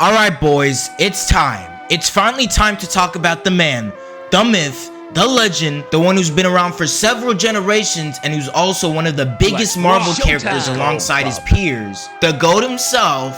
Alright boys, it's time. It's finally time to talk about the man, the myth, the legend, the one who's been around for several generations and who's also one of the biggest Marvel characters alongside his peers. The GOAT himself,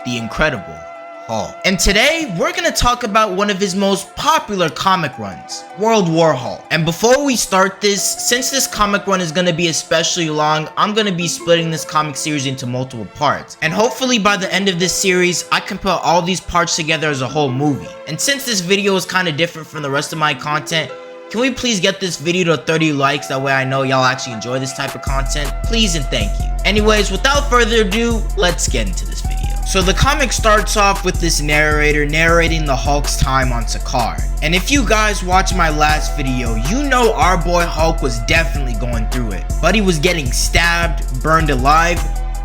the Incredible Hulk. And today, we're gonna talk about one of his most popular comic runs, World War Hulk. And before we start this, since this comic run is gonna be especially long, I'm gonna be splitting this comic series into multiple parts. And hopefully by the end of this series, I can put all these parts together as a whole movie. And since this video is kind of different from the rest of my content, can we please get this video to 30 likes? That way I know y'all actually enjoy this type of content. Please and thank you. Anyways, without further ado, let's get into this video. So the comic starts off with this narrator narrating the Hulk's time on Sakaar. And if you guys watched my last video, you know our boy Hulk was definitely going through it. But he was getting stabbed, burned alive,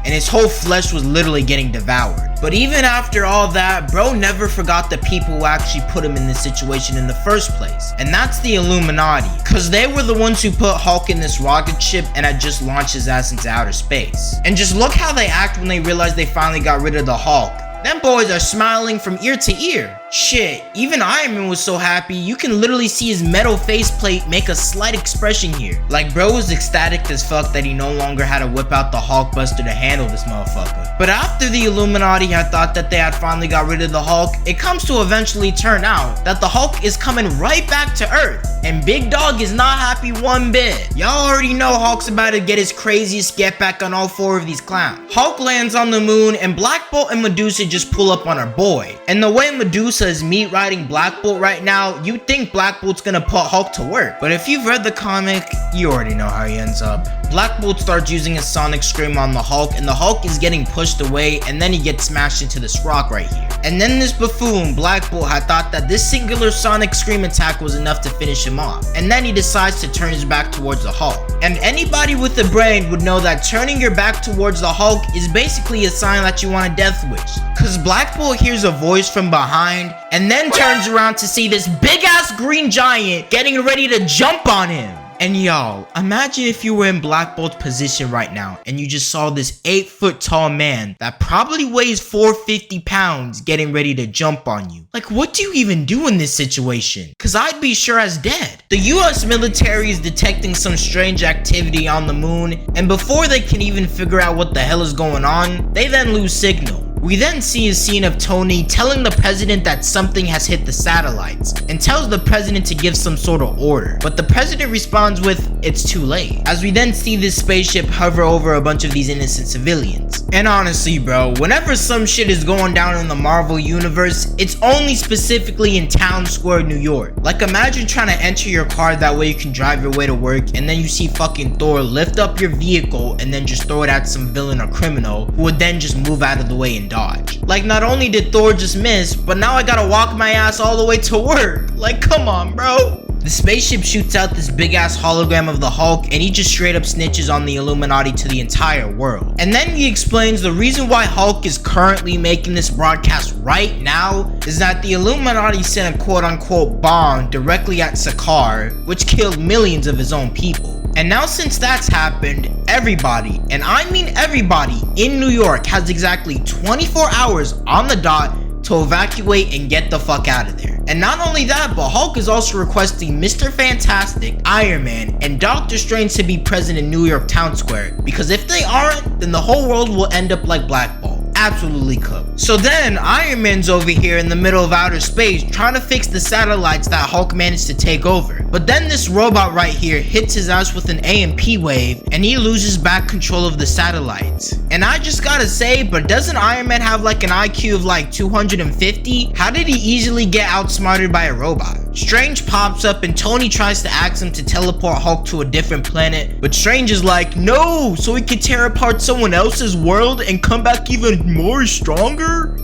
and his whole flesh was literally getting devoured. But even after all that, bro never forgot the people who actually put him in this situation in the first place. And that's the Illuminati, cause they were the ones who put Hulk in this rocket ship and had just launched his ass into outer space. And just look how they act when they realize they finally got rid of the Hulk. Them boys are smiling from ear to ear. Shit, even Iron Man was so happy, you can literally see his metal faceplate make a slight expression here. Like bro was ecstatic as fuck that he no longer had to whip out the Hulkbuster to handle this motherfucker. But after the Illuminati had thought that they had finally got rid of the Hulk, it comes to eventually turn out that the Hulk is coming right back to Earth. And Big Dog is not happy one bit. Y'all already know Hulk's about to get his craziest get back on all four of these clowns. Hulk lands on the moon and Black Bolt and Medusa just pull up on our boy. And the way Medusa is meat riding Black Bolt right now, you think Black Bolt's gonna put Hulk to work. But if you've read the comic, you already know how he ends up. Black Bolt starts using his sonic scream on the Hulk and the Hulk is getting pushed away and then he gets smashed into this rock right here. And then this buffoon, Black Bolt, had thought that this singular sonic scream attack was enough to finish him off. And then he decides to turn his back towards the Hulk. And anybody with a brain would know that turning your back towards the Hulk is basically a sign that you want a death wish. Cause Black Bolt hears a voice from behind and then turns around to see this big ass green giant getting ready to jump on him. And y'all, imagine if you were in Black Bolt's position right now and you just saw this 8-foot tall man that probably weighs 450 pounds getting ready to jump on you. Like, what do you even do in this situation? Cause I'd be sure as dead. The US military is detecting some strange activity on the moon, and before they can even figure out what the hell is going on, they then lose signal. We then see a scene of Tony telling the president that something has hit the satellites and tells the president to give some sort of order. But the president responds with, "It's too late," as we then see this spaceship hover over a bunch of these innocent civilians. And honestly bro, whenever some shit is going down in the Marvel universe, it's only specifically in Town Square, New York. Like imagine trying to enter your car that way you can drive your way to work and then you see fucking Thor lift up your vehicle and then just throw it at some villain or criminal who would then just move out of the way and dodge. Like not only did Thor just miss, but now I gotta walk my ass all the way to work. Like come on bro. The spaceship shoots out this big ass hologram of the Hulk and he just straight up snitches on the Illuminati to the entire world. And then he explains the reason why Hulk is currently making this broadcast right now is that the Illuminati sent a quote unquote bomb directly at Sakaar, which killed millions of his own people. And now since that's happened, everybody, and I mean everybody in New York has exactly 24 hours on the dot to evacuate and get the fuck out of there. And not only that, but Hulk is also requesting Mr. Fantastic, Iron Man, and Doctor Strange to be present in New York Town Square, because if they aren't, then the whole world will end up like Black Bolt. Absolutely cooked. So then Iron Man's over here in the middle of outer space trying to fix the satellites that Hulk managed to take over. But then this robot right here hits his ass with an AMP wave and he loses back control of the satellites. And I just gotta say, but doesn't Iron Man have like an IQ of like 250? How did he easily get outsmarted by a robot? Strange pops up and Tony tries to ask him to teleport Hulk to a different planet, but Strange is like, no, so he can tear apart someone else's world and come back even more stronger?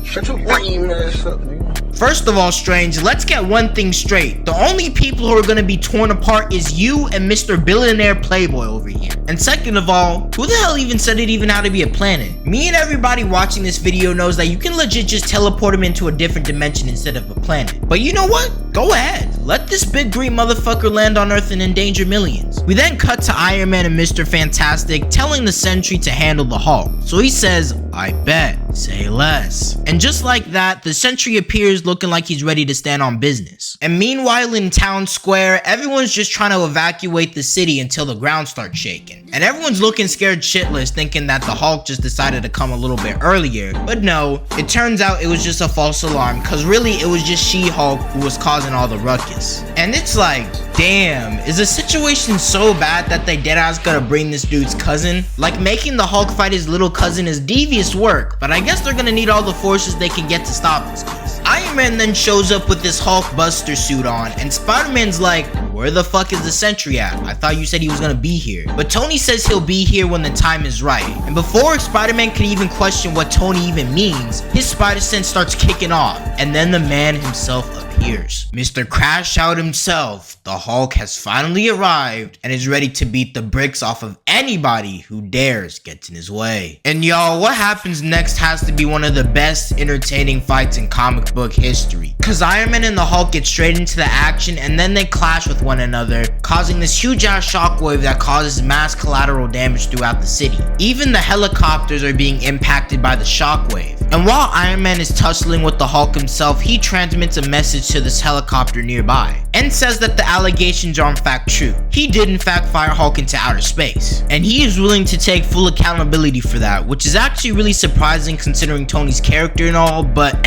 Shut your lame ass up, nigga. First of all, Strange, let's get one thing straight. The only people who are gonna be torn apart is you and Mr. Billionaire Playboy over here. And second of all, who the hell even said it even had to be a planet? Me and everybody watching this video knows that you can legit just teleport him into a different dimension instead of a planet. But you know what? Go ahead. let this big green motherfucker land on Earth and endanger millions. We then cut to Iron Man and Mr. Fantastic telling the Sentry to handle the Hulk. So he says, I bet, say less. And just like that, the Sentry appears looking like he's ready to stand on business. And meanwhile in town square, everyone's just trying to evacuate the city until the ground starts shaking. And everyone's looking scared shitless, thinking that the Hulk just decided to come a little bit earlier. But no, it turns out it was just a false alarm, cause really it was just She-Hulk who was causing all the ruckus. And it's like, damn, is the situation so bad that they deadass gotta bring this dude's cousin? Like, making the Hulk fight his little cousin is devious work, but I guess they're gonna need all the forces they can get to stop this case. Iron Man then shows up with this Hulk Buster suit on, and Spider-Man's like, where the fuck is the Sentry at? I thought you said he was gonna be here. But Tony says he'll be here when the time is right. And before Spider-Man could even question what Tony even means, his spider sense starts kicking off, and then the man himself appears. Mr. CRASHOUT himself, the Hulk, has finally arrived and is ready to beat the bricks off of anybody who dares get in his way. And y'all, what happens next has to be one of the best entertaining fights in comic book history. Cause Iron Man and the Hulk get straight into the action and then they clash with one another, causing this huge ass shockwave that causes mass collateral damage throughout the city. Even the helicopters are being impacted by the shockwave. And while Iron Man is tussling with the Hulk himself, he transmits a message to this helicopter nearby and says that the allegations are in fact true. He did in fact fire Hulk into outer space, and he is willing to take full accountability for that, which is actually really surprising considering Tony's character and all, but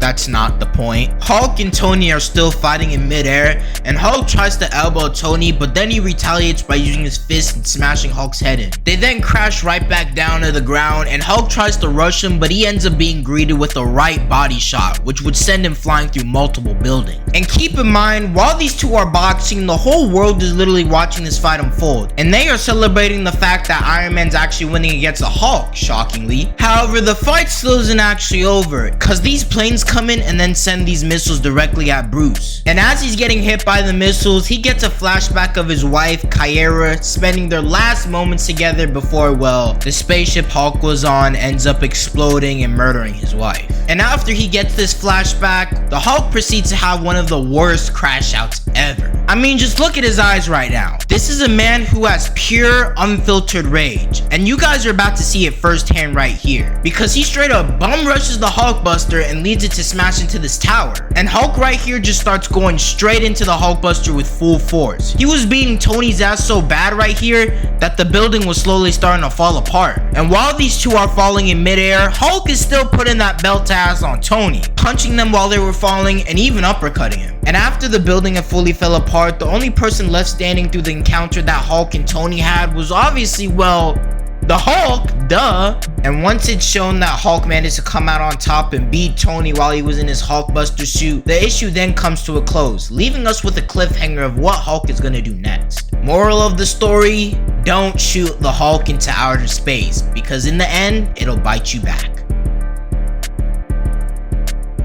that's not the point. Hulk and Tony are still fighting in midair, and Hulk tries to elbow Tony, but then he retaliates by using his fist and smashing Hulk's head in. They then crash right back down to the ground, and Hulk tries to rush him, but he ends up being greeted with the right body shot, which would send him flying through multiple buildings. And keep in mind, while these two are boxing, the whole world is literally watching this fight unfold, and they are celebrating the fact that Iron Man's actually winning against the Hulk, shockingly. However, the fight still isn't actually over, cause these planes come in and then send these missiles directly at Bruce. And as he's getting hit by the missiles, he gets a flashback of his wife, Kyra, spending their last moments together before, well, the spaceship Hulk was on ends up exploding and murdering his wife. And after he gets this flashback, the Hulk proceeds to have one of the worst crash outs ever. I mean, just look at his eyes right now. This is a man who has pure, unfiltered rage, and you guys are about to see it firsthand right here, because he straight up bum rushes the Hulkbuster and leads it to smash into this tower. And Hulk right here just starts going straight into the Hulkbuster with full force. He was beating Tony's ass so bad right here that the building was slowly starting to fall apart. And while these two are falling in midair, Hulk is still putting that belt ass on Tony, punching them while they were falling and even uppercutting him. And after the building had fully fell apart, the only person left standing through the encounter that Hulk and Tony had was obviously, well, the Hulk, duh. And once it's shown that Hulk managed to come out on top and beat Tony while he was in his Hulkbuster suit, the issue then comes to a close, leaving us with a cliffhanger of what Hulk is gonna do next. Moral of the story, don't shoot the Hulk into outer space, because in the end, it'll bite you back.